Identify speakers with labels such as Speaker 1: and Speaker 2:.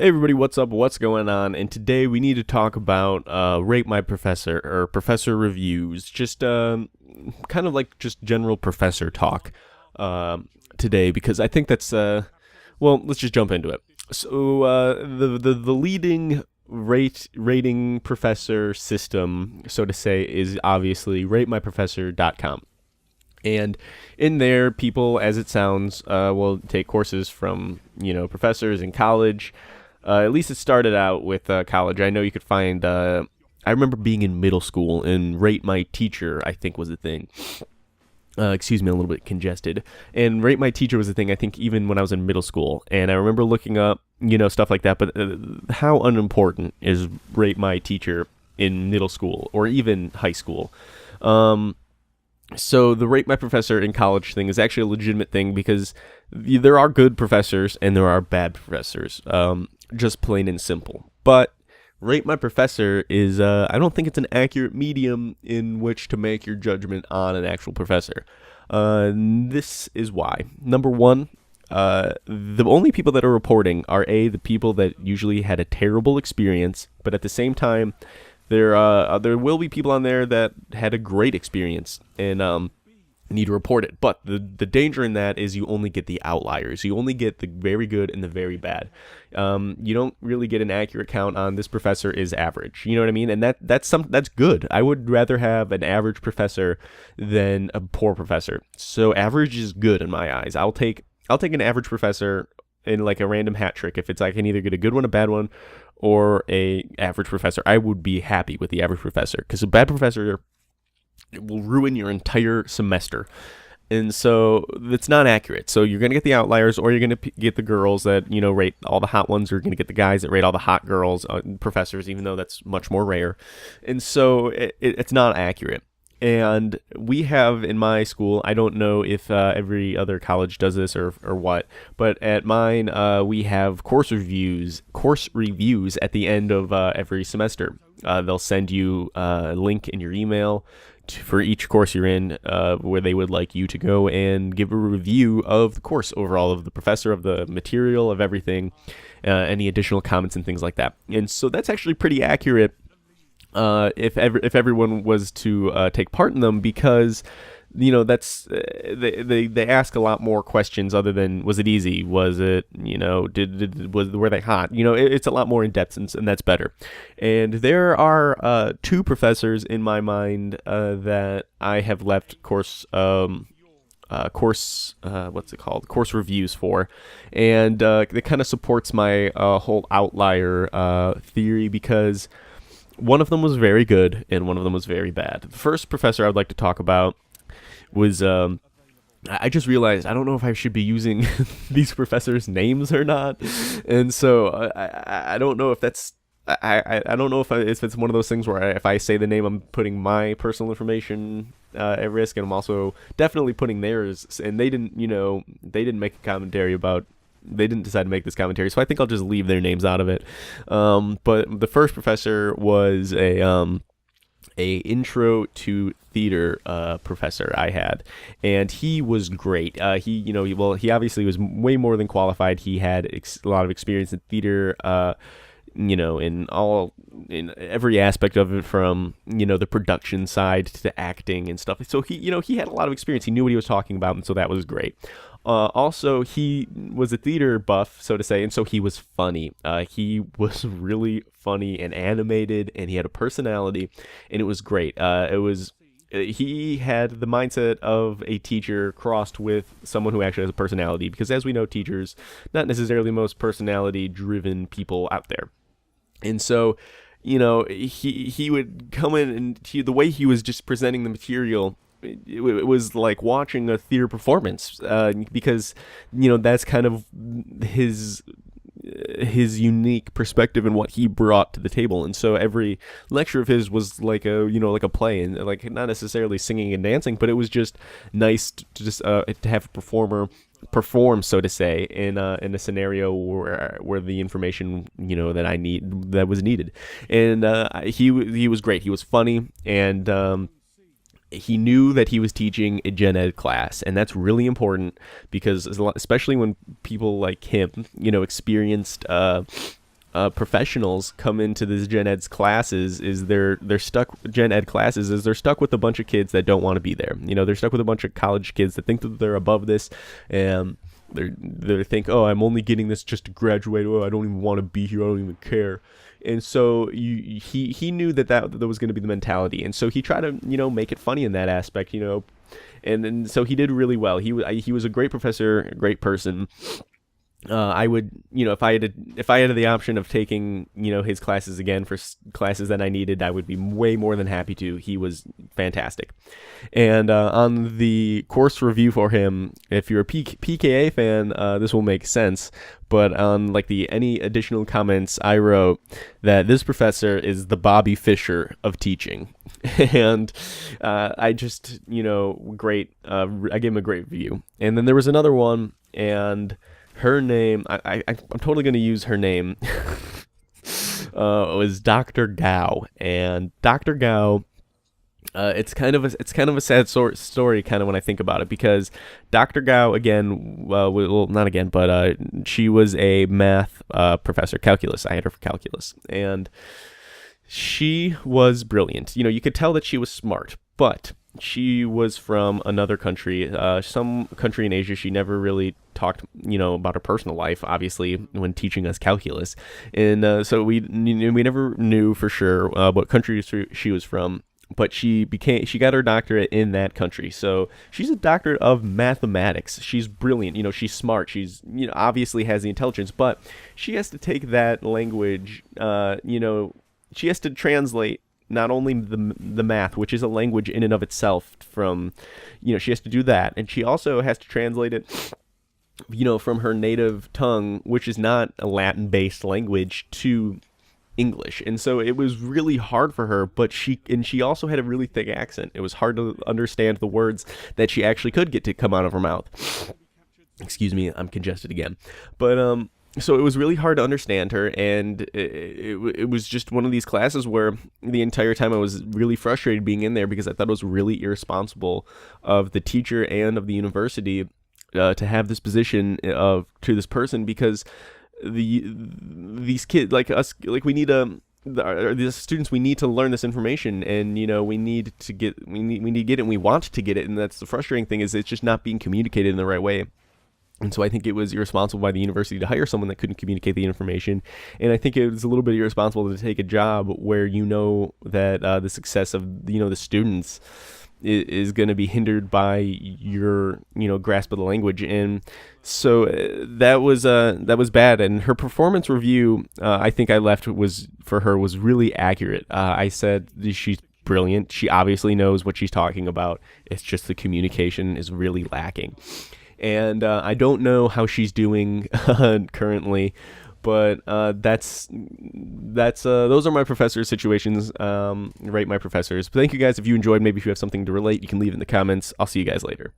Speaker 1: Hey everybody, what's up? What's going on? And today we need to talk about Rate My Professor or Professor Reviews. Just kind of like just general professor talk today because I think that's well, let's just jump into it. So the leading rating professor system, so to say, is obviously ratemyprofessor.com. And in there, people, as it sounds, will take courses from, professors in college. At least it started out with college. I know you could find, I remember being in middle school and Rate My Teacher, I think, was the thing. Excuse me, I'm a little bit congested. And Rate My Teacher was the thing, I think, even when I was in middle school. And I remember looking up, stuff like that. But how unimportant is Rate My Teacher in middle school or even high school? So the Rate My Professor in college thing is actually a legitimate thing because there are good professors and there are bad professors, just plain and simple. But Rate My Professor is, I don't think it's an accurate medium in which to make your judgment on an actual professor. This is why. Number one, the only people that are reporting are the people that usually had a terrible experience, but at the same time, there will be people on there that had a great experience and need to report it. But the danger in that is you only get the outliers. You only get the very good and the very bad. You don't really get an accurate count on this professor is average. You know what I mean? And that's good. I would rather have an average professor than a poor professor. So average is good in my eyes. I'll take an average professor in like a random hat trick. If it's I can either get a good one, a bad one, or a average professor, I would be happy with the average professor because a bad professor will ruin your entire semester. And so it's not accurate. So you're going to get the outliers, or you're going to get the girls that, rate all the hot ones, or you're going to get the guys that rate all the hot girls, professors, even though that's much more rare. And so it's not accurate. And we have in my school, I don't know if every other college does this or what, but at mine, we have course reviews at the end of every semester. They'll send you a link in your email for each course you're in, where they would like you to go and give a review of the course overall, of the professor, of the material, of everything, any additional comments and things like that. And so that's actually pretty accurate. If everyone was to take part in them, because that's they ask a lot more questions other than was it easy, was it were they hot, it's a lot more in depth, and that's better. And there are two professors in my mind that I have left course reviews for, and it kind of supports my whole outlier theory, because one of them was very good and one of them was very bad. The first professor I would like to talk about was, I just realized I don't know if I should be using these professors' names or not. And so I don't know if that's, I don't know if it's one of those things where if I say the name, I'm putting my personal information at risk, and I'm also definitely putting theirs. And they didn't make a commentary about, they didn't decide to make this commentary, so I think I'll just leave their names out of it. But the first professor was a intro to theater professor I had, and he was great. He obviously was way more than qualified. He had a lot of experience in theater, in every aspect of it, from the production side to the acting and stuff. So he had a lot of experience. He knew what he was talking about, and so that was great. Also, he was a theater buff, so to say, and so he was funny. He was really funny and animated, and he had a personality, and it was great. He had the mindset of a teacher crossed with someone who actually has a personality, because as we know, teachers, not necessarily the most personality-driven people out there. And so, he would come in, and the way he was just presenting the material, it was like watching a theater performance, because that's kind of his unique perspective and what he brought to the table. And so every lecture of his was like a play, and like not necessarily singing and dancing, but it was just nice to just to have a performer perform, so to say, in a scenario where the information that was needed. And he was great. He was funny, and he knew that he was teaching a gen ed class, and that's really important, because especially when people like him, experienced professionals come into this gen ed's classes is they're stuck gen ed classes is they're stuck with a bunch of kids that don't want to be there. They're stuck with a bunch of college kids that think that they're above this, and they think, oh, I'm only getting this just to graduate. Oh, I don't even want to be here. I don't even care. And so he knew that was going to be the mentality, and so he tried to make it funny in that aspect, and so he did really well. He was a great professor, a great person. I would, if I had the option of taking, his classes again for classes that I needed, I would be way more than happy to. He was fantastic. And on the course review for him, if you're a PKA fan, this will make sense. But on any additional comments, I wrote that this professor is the Bobby Fischer of teaching, and I just, great. I gave him a great review. And then there was another one, and her name, I'm totally going to use her name, was Dr. Gao. And Dr. Gao, it's kind of a sad story kind of when I think about it, because Dr. Gao, again, well, not again, but she was a math professor, calculus. I had her for calculus. And she was brilliant. You could tell that she was smart, but she was from another country, some country in Asia. She never really talked, about her personal life, obviously, when teaching us calculus. And so we never knew for sure what country she was from. But she got her doctorate in that country. So she's a doctorate of mathematics. She's brilliant. She's smart. She's, obviously has the intelligence, but she has to take that language, she has to translate not only the math, which is a language in and of itself, from, she has to do that. And she also has to translate it, from her native tongue, which is not a Latin-based language, to English. And so it was really hard for her, but she also had a really thick accent. It was hard to understand the words that she actually could get to come out of her mouth. Excuse me, I'm congested again. But so it was really hard to understand her, and it was just one of these classes where the entire time I was really frustrated being in there, because I thought it was really irresponsible of the teacher and of the university to have this position to this person, because these kids like us, we need the students, we need to learn this information, and we need to get it, and we want to get it, and that's the frustrating thing, is it's just not being communicated in the right way. And so I think it was irresponsible by the university to hire someone that couldn't communicate the information. And I think it was a little bit irresponsible to take a job where that the success of the students is going to be hindered by your grasp of the language. And so that was bad. And her performance review, I think I left was really accurate. I said she's brilliant. She obviously knows what she's talking about. It's just the communication is really lacking. And I don't know how she's doing currently, but those are my professor situations. Rate my professors. But thank you guys. If you enjoyed, maybe if you have something to relate, you can leave it in the comments. I'll see you guys later.